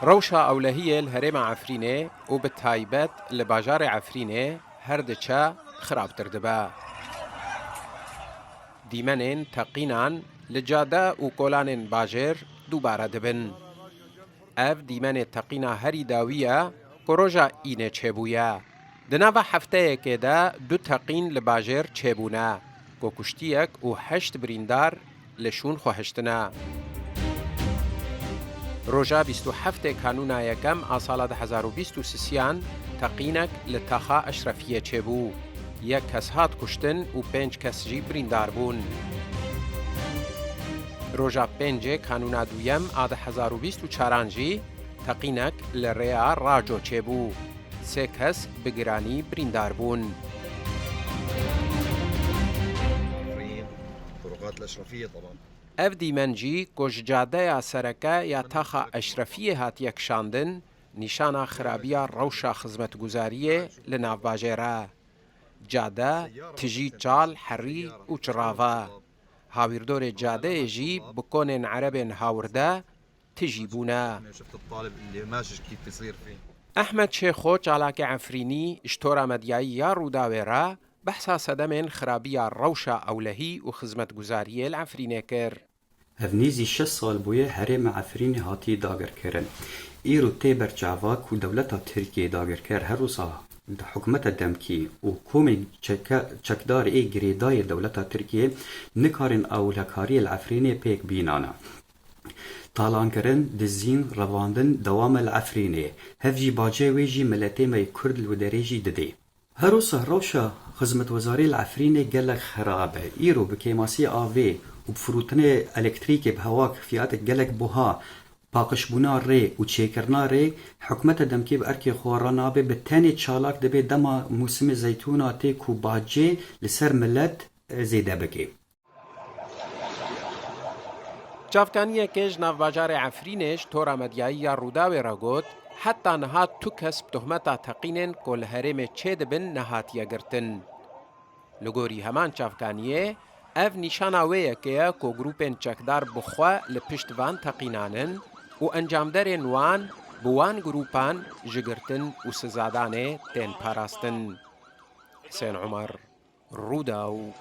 روشا أولهية الهرم عفرينة وبالتايبات لباجار عفرينة هردشا خراب تردبا ديمنين تقينان لجادا وكولان باجر دوباره دبن اف ديمن تقينا هري داوية كروجا إينه چبويا دناوا هفته که دا دو تقین لباجر چبونا کو کشتیک و 8 بریندار لشون خوهشتنا روژا 27 کانونا یکم آسالا 2023 تقینک لتاخا اشرفیه چبو یک کس هات کشتن و 5 کس جی بریندار بون روژا 5 کانونا دویم آده 2024 جی تقینک لریا راجو چبو 3 کس بگرانی بریندار بون طرقات الأشرفية طبعا اف دیمنجی گوشجاده یا سرکه یا تاخا اشرفیه هات یکشاندن نیشانا خرابیا روشا خزمتگزاریه لناف باجره جاده تجی چال حری و چراوا هاویردور جاده جی بکونن عربن هاورده تجی بونا شفت الطالب اللي ماشي كيف بيصير فيه احمد شیخو چالاک عفرینی اشتورا مدیایی یا روداویرا بحثا سدمن خرابیا روشا اولهی و خزمتگزاریه العفرینه کر هفنيزي 6 سال بويه هرم عفرين هاتي داگر كرن ايرو تيبر جاواك و دولتا تركيا داگر كر هروسا حكومت دمكي و كومي چكدار اي گريداي دولتا تركيا نكارن اولكاري العفريني بيك بينانا طالان كرن دزين رواندن دوام العفريني هفجي باجي ويجي ملتي ماي كرد الودريجي ددي هروسا روشا خدمت وزاري العفريني قال خرابه ايرو بكيماسي آوي و بفروتنه الکتریکی به هواک فیات گلک بوها پاقش بونا ری و چیکرنا ری حکمت دمکی به ارکی خورانا به تانی چالاک دبی دما موسم زیتونا تی کو باجه لسر ملت زیده بکی چافکانیه کش ناف باجار عفرینش تورا مدیایی یا روداوی را گوت حتی نهات تو کس بتهمتا تقینن کل هرم چه دبن نهاتیا گرتن لگوری همان چافکانیه اف نیشانا ویه که کو گروپین چکدار بخوا لپشت وان تقینانن و انجام درین وان بوان گروپان جگرتن و سزادانه تین پاراستن حسین عمر روداو